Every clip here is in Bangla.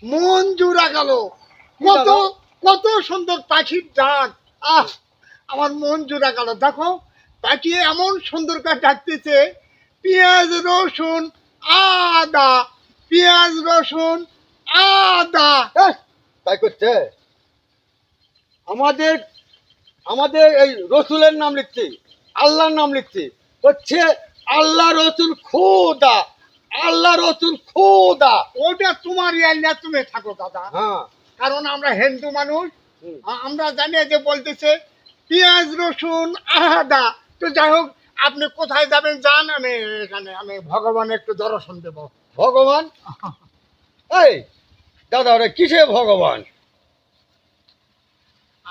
মন জুড়া গেল। কত কত সুন্দর পাখির ডাক। আমার মন জুড়া গেল। দেখো পাখি এমন সুন্দর করে ডাকতেছে, পেঁয়াজ রসুন আদা, পেঁয়াজ রসুন আদা। তাই করছে। আমাদের আমাদের এই রসুলের নাম লিখছি, আল্লাহর নাম লিখছি, হচ্ছে আল্লাহ রসুল খোদা, আল্লাহ রসুল খোদা। ওটা তোমার আল্লাহ, তুমি থাকো দাদা। হ্যাঁ, কারণ আমরা হিন্দু মানুষ, আমরা জানি যে বলতেছে পেঁয়াজ রসুন আদা। তো যাই হোক, আপনি কোথায় যাবেন যান, আমি এখানে আমি ভগবানের একটু দর্শন দেব। ভগবান? এই দাদা, ওরে কিসে ভগবান?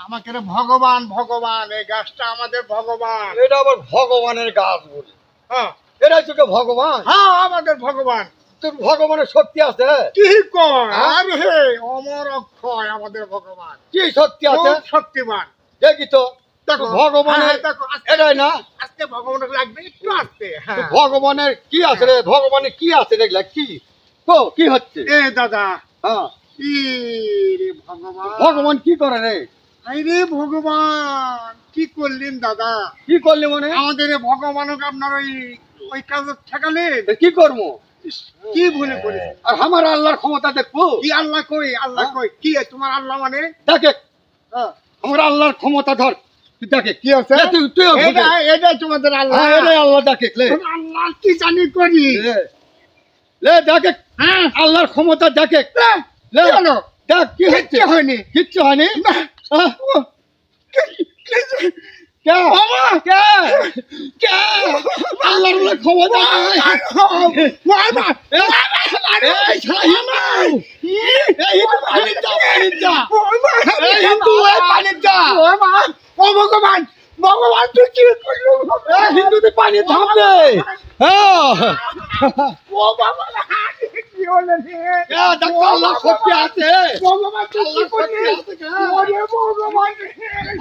আমাকে রে ভগবান ভগবান, এই গাছটা আমাদের ভগবান। এটা আবার ভগবানের গাছ বলি? হ্যাঁ এটাই তোকে ভগবান? হ্যাঁ, আমাদের ভগবান। তোর ভগবানের শক্তি আছে? কি কয়? হ্যাঁ? আরে অমর অক্ষয় আমাদের ভগবান, কি শক্তি আছে? খুব শক্তিমান। দেখি তো। দেখো ভগবানের হ্যাঁ, দেখো আস্তে এটাই না? আস্তে ভগবানের লাগবে, একটু আস্তে। হ্যাঁ ভগবানের কি আছে রে? ভগবানের কি আছে দেখলে? কি তো কি হচ্ছে? এ দাদা, হ্যাঁ, ই রে ভগবান, ভগবান কি করে রে? আরে ভগবান কি করলেন দাদা? কি করলি মানে? আমাদের এ ভগবানকে আপনার ওই ওই কাজে ঠেকালেন। তা কি করবো? কি ভুলে করে? আর আমার আল্লাহর ক্ষমতা দেখবো? কি আল্লাহ কই, আল্লাহ কই? কি তোমার আল্লাহ মানে? দেখে হ্যাঁ, আমার আল্লাহর ক্ষমতা ধর, তুই দেখে কি আছে? তুইও এটা এটা তোমাদের আল্লাহ। এটাই আল্লাহ দেখে লে তোমার আল্লাহ কি জানি করি। লে, লে দেখে হ্যাঁ, আল্লাহর ক্ষমতা দেখে লে, কি হলো? দেখ কি হচ্ছে। কিচ্ছু হয়নি। কিচ্ছু হয়নি। আহ, কে? কে? কে? আল্লাহর বলে ক্ষমতা নাই। এই শালা হিন্দু! এই হিন্দু পানির যা, পানির যা! এই হিন্দু, এই পানির যা! ও ভগবান, ভগবান তুই কি করলো? এই হিন্দুদের পানি ধাপ দে! হ্যাঁ! ও বাবা, কি হলো রে? দেখো আল্লাহর শক্তি আছে। ভগবান তুই কি আল্লাহর শক্তি করলি? আছে। ওরে ভগবান রে।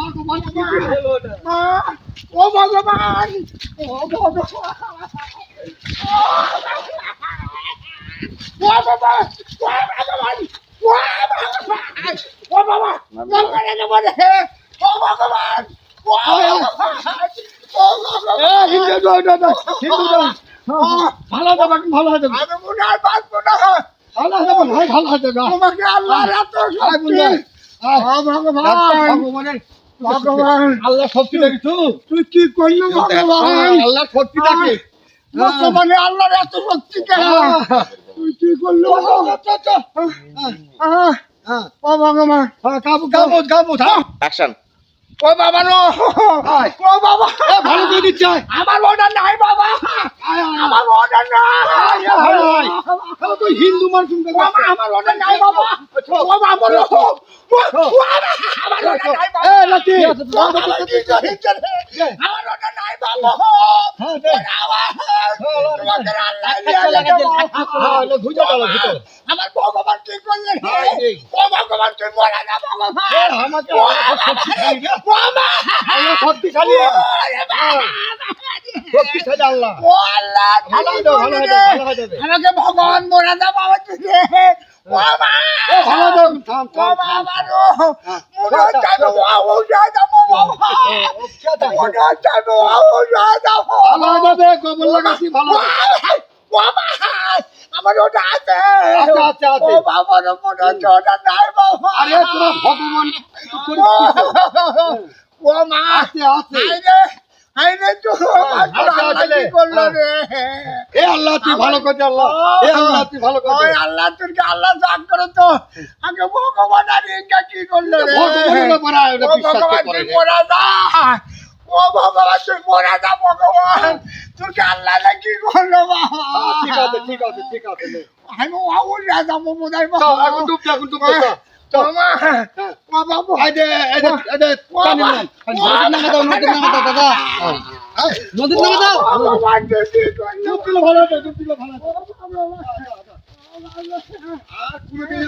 ভগবান কি হলো ওটা? ও ভগবান, ও ভগবান, ও বাবা, ও ভগবান, ও ভগবান, ও বাবা, ভগবান রে বলে, ও ভগবান, ও ভগবান, ও ভগবান। হিন্দু হিন্দু ভালো যাবে, ভালো যাবে, আমি মনে হয় বাঁচবো না। ভালো যাবে, ভালো যাবে। তোমাকে আল্লাহর এত শক্তি। ও ভগবান, ভগবানের ভগবান, আল্লাহ শক্তি দেখিছো? তুই কি করলি ভগবান? আল্লাহ শক্তি দেখে। বর্তমানে আল্লাহর এত শক্তি কেন? তুই কি করলি? ও ভগবান, গাবো গাবো গাবো অ্যাকশন। ও বাবা নো, ও বাবা, ভালো করে দিচ্ছে। আমার অর্ডার নাই বাবা, আমার অর্ডার নাই। তুই হিন্দু মানুষ বাবা, আমার অর্ডার নাই বাবা, ও বাবা নো, আমার অর্ডার নাই বাবা। লাঠি আমার কি করেছে রে? আমার অর্ডার নাই বাবা। তোমাদের আল্লাহ আমার ভগবান কি করলেন? ও ভগবান তুই মরা না ভগবান। আমাকে বাবা, শক্তিশালী শক্তিশালী আল্লাহ। ও আল্লাহ ভালো তুমি হয়ে যাবে, ভালো হয়ে বলে যাবে, ভালো হয়ে যাবে। আমাকে ভগবান মরা না বাবা তুই রে। বাবা, ভালো যাবে, থাম ও থাম থাম। বাবা নো, মনে হচ্ছে আমি ও যাবো বাবা, মনে হচ্ছে আমি ও যাবো। ভালো হয়ে যাবে, কবর লাগাচ্ছি, ভালো হবে। বাবা, আমার ওটা আছে। আছে, আছে, আছে। ও বাবা রে, মনে হচ্ছে ওটা নাই বাবা। আরে তোরা ভগবান ও মা, আছে আছে। আইনে তো আল্লাহ কি করলো রে? এ আল্লাহ তুই ভালো করতে, আল্লাহ এ আল্লাহ তুই ভালো করতে। ওই আল্লাহ তোকে আল্লাহ জাগ করে তো আগে ভগবান আর ইনকা কি করলো রে? ভগবানের উপর আর ওটা ও বিশ্বাস ভগবান করে তুই রে। মরা যা, ও ভগবান তুই মরা যা ভগবান, তোকে আল্লাহ না কি করলো বাবা? ঠিক আছে ঠিক আছে ঠিক আছে নে। আমি আউল যাবো বোধহয় চল, বাবা। এখন ডুব দে, এখন ডুব দে, চল। মামা, ও বাবু, এই যে পানি নাম নদীর নামে দাও, নদীর নামে দাও দাদা, নদীর নামে দাও। ভগবান তুই কি করলো? ডুব দিলে ভালো হবে, ডুব দিলে ভালো হবে। আর কোনোদিন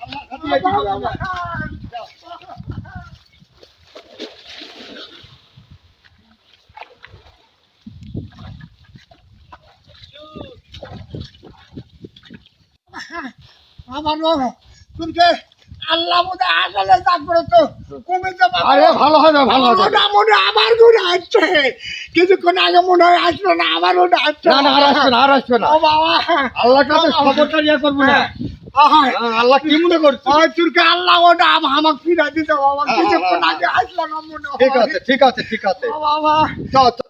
আল্লাহ সাথে একই হবে আমরা। আমারও তোকে আল্লাহ মনে আসলে তারপরে তো কমে যাবে। আরে ভালো হবে ভালো হবে। ওটা মনে হয় আমার ঘুরে আসছে, কিছুক্ষণ আগে মনে হয় আসলো না, আমার ওটা আসছে। না না আর আসবে না আর আসবে না। ও বাবা, আল্লাহর কাছে খবরটা নিয়ে করবো না। আহায়, আল্লাহ কি মনে করছে? তোরকে আল্লাহ ওটা আমাকে ফিরা দিতে বাবা, কিছুক্ষণ আগে আসলো না মনে হয়। ঠিক আছে ঠিক আছে ঠিক আছে। ও বাবা। চল চল।